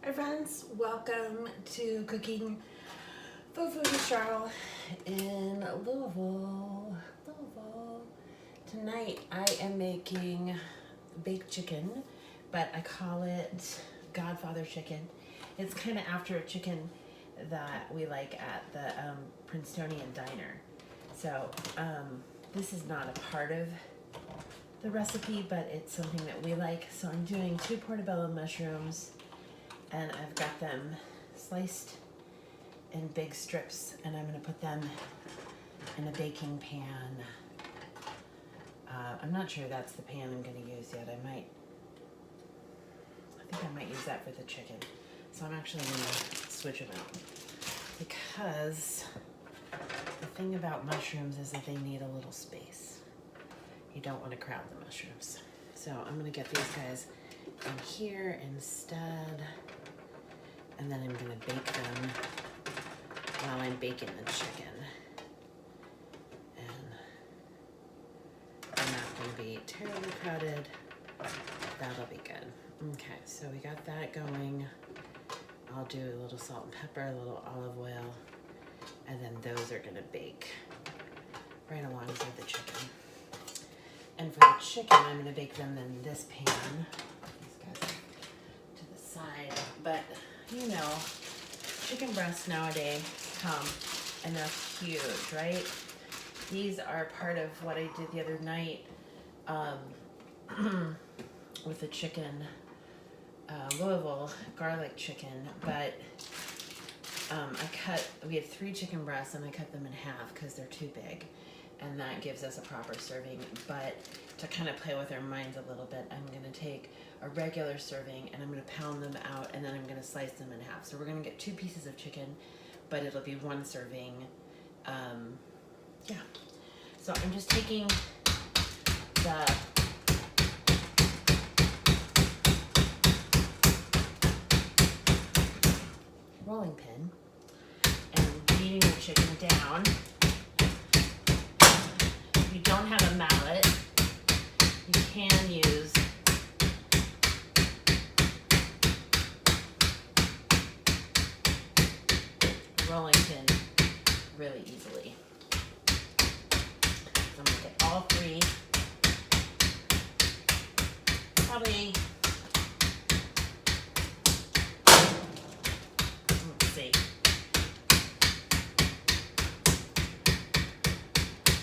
Hi friends, welcome to Cooking Fufu with Charles in Louisville. Tonight I am making baked chicken, but I call it Godfather chicken. It's kind of after a chicken that we like at the Princetonian Diner. So this is not a part of the recipe, but it's something that we like. So I'm doing 2 portobello mushrooms, and I've got them sliced in big strips, and I'm going to put them in a baking pan. I'm not sure that's the pan I'm going to use yet. I think I might use that for the chicken. So I'm actually going to switch them out, because the thing about mushrooms is that they need a little space. You don't want to crowd the mushrooms. So I'm going to get these guys in here instead, and then I'm going to bake them while I'm baking the chicken. And they're not going to be terribly crowded. That'll be good. Okay, so we got that going. I'll do a little salt and pepper, a little olive oil, and then those are going to bake right alongside the chicken. And for the chicken, I'm going to bake them in this pan. These guys to the side. But, you know, chicken breasts nowadays come, and they're huge, right? These are part of what I did the other night with the chicken, Louisville garlic chicken. But we had 3 chicken breasts, and I cut them in half because they're too big. And that gives us a proper serving. But to kind of play with our minds a little bit, I'm going to take a regular serving and I'm going to pound them out, and then I'm going to slice them in half. So we're going to get 2 pieces of chicken, but it'll be 1 serving. Yeah. So I'm just taking the rolling pin and beating the chicken down. If you don't have a mallet, you can use a rolling pin really easily. So I'm going to get all 3, probably, let's see,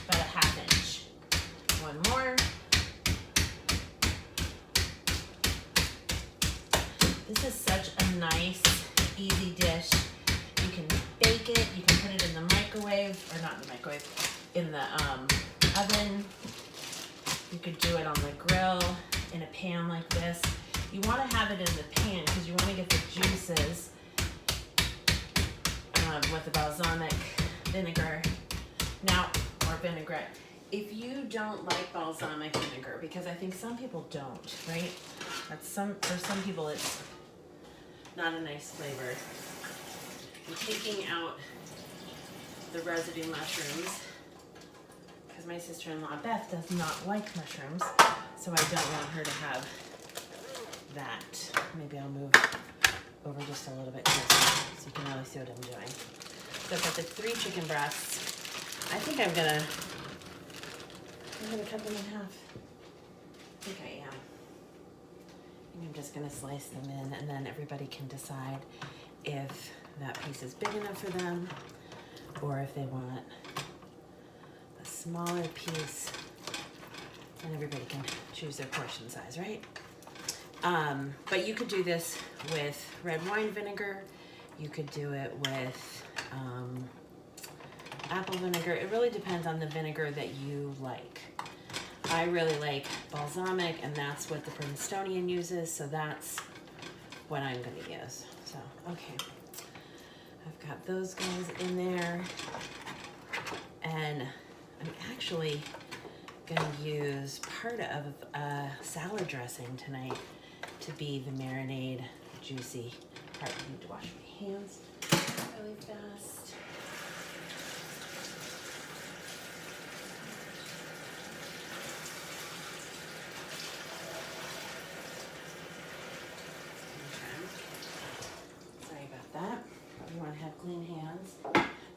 about a 1/2 inch. 1 more. This is such a nice, easy dish. You can bake it, you can put it in the microwave, or not in the microwave, in the oven. You could do it on the grill in a pan like this. You want to have it in the pan because you want to get the juices with the balsamic vinegar. Now, or vinaigrette. If you don't like balsamic vinegar, because I think some people don't, right? For some people it's not a nice flavor. I'm taking out the residue mushrooms because my sister-in-law Beth does not like mushrooms, so I don't want her to have that. Maybe I'll move over just a little bit closer so you can really see what I'm doing. So I've got the 3 chicken breasts. I think I'm gonna cut them in half. I think I am. And I'm just gonna slice them in, and then everybody can decide if that piece is big enough for them or if they want a smaller piece. And everybody can choose their portion size, right? But you could do this with red wine vinegar. You could do it with apple vinegar. It really depends on the vinegar that you like. I really like balsamic, and that's what the Princetonian uses, so that's what I'm going to use. So, okay. I've got those guys in there, and I'm actually going to use part of a salad dressing tonight to be the marinade, juicy part. I need to wash my hands really fast.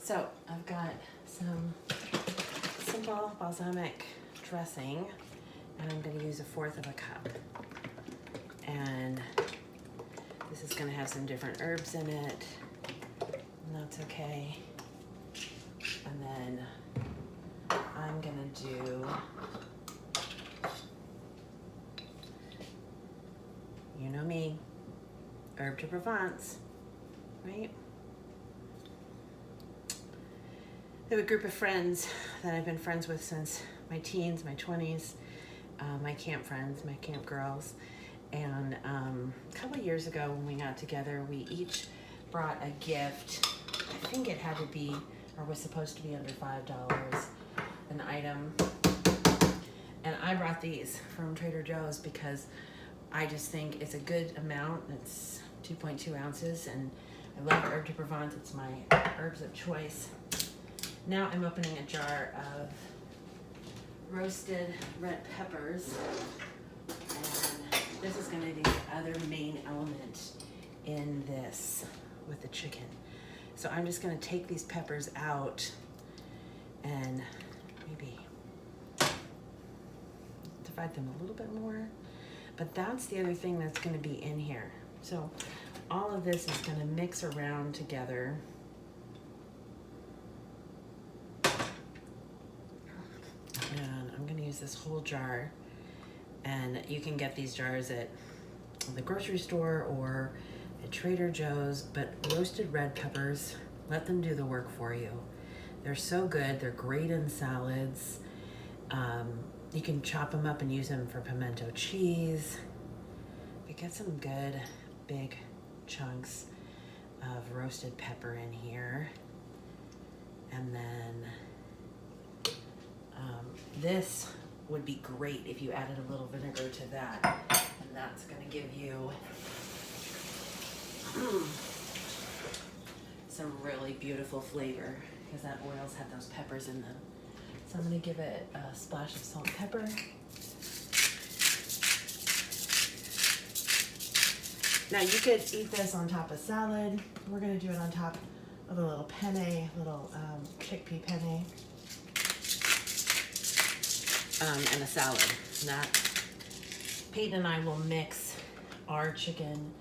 So I've got some simple balsamic dressing, and I'm going to use 1/4 of a cup. And this is going to have some different herbs in it, and that's okay. And then I'm going to do, you know me, herb de Provence, right? I have a group of friends that I've been friends with since my teens, my 20s, my camp friends, my camp girls. And a couple of years ago when we got together, we each brought a gift. I think it had to be, or was supposed to be under $5 an item. And I brought these from Trader Joe's because I just think it's a good amount. It's 2.2 ounces, and I love herb de Provence. It's my herbs of choice. Now I'm opening a jar of roasted red peppers, and this is going to be the other main element in this with the chicken. So I'm just going to take these peppers out and maybe divide them a little bit more. But that's the other thing that's going to be in here. So all of this is going to mix around together. And I'm going to use this whole jar, and you can get these jars at the grocery store or at Trader Joe's, but roasted red peppers, let them do the work for you. They're so good. They're great in salads. You can chop them up and use them for pimento cheese. You get some good big chunks of roasted pepper in here. And then this would be great if you added a little vinegar to that, and that's going to give you some really beautiful flavor because that oil's had those peppers in them. So I'm going to give it a splash of salt and pepper. Now you could eat this on top of salad. We're going to do it on top of a little penne, little chickpea penne. And a salad. That Peyton and I will mix our chicken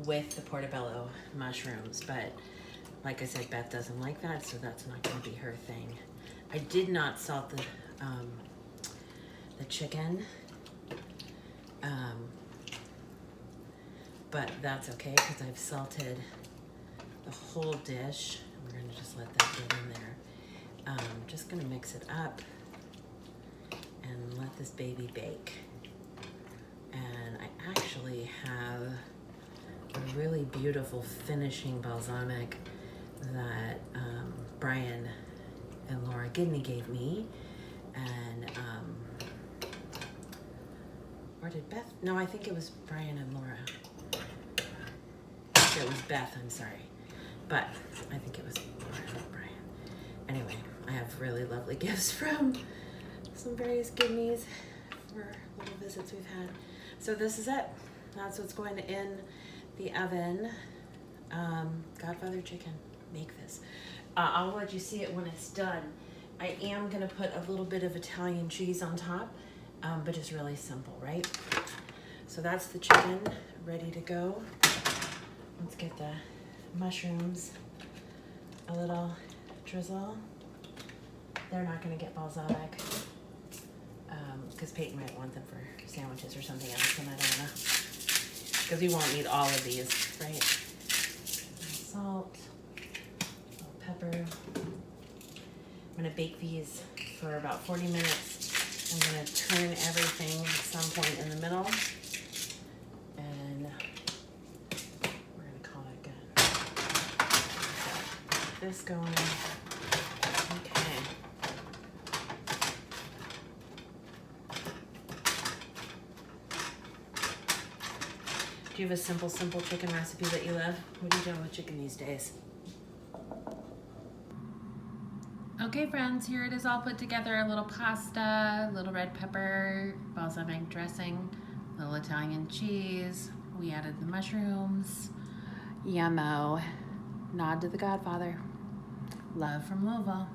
with the portobello mushrooms, but like I said, Beth doesn't like that, so that's not going to be her thing. I did not salt the chicken, but that's okay because I've salted the whole dish. We're going to just let that get in there. Just going to mix it up and let this baby bake. And I actually have a really beautiful finishing balsamic that Brian and Laura Gidney gave me. And or did Beth? No, I think it was Brian and Laura. It was Beth, I'm sorry. But I think it was Laura and Brian. Anyway, I have really lovely gifts from some various Gidneys for little visits we've had. So this is it. That's what's going to in the oven. Godfather chicken. Make this. I'll let you see it when it's done. I am going to put a little bit of Italian cheese on top, but it's really simple, right? So that's the chicken ready to go. Let's get the mushrooms, a little drizzle. They're not going to get balsamic because Peyton might want them for sandwiches or something else, and I don't know. Because we won't need all of these, right? Salt, a little pepper. I'm going to bake these for about 40 minutes. I'm going to turn everything at some point in the middle. And we're going to call it good. Get this going. Okay. Do you have a simple chicken recipe that you love? What are you doing with chicken these days? Okay friends, here it is all put together. A little pasta, a little red pepper, balsamic dressing, a little Italian cheese. We added the mushrooms. Yummo. Nod to the Godfather. Love from Louisville.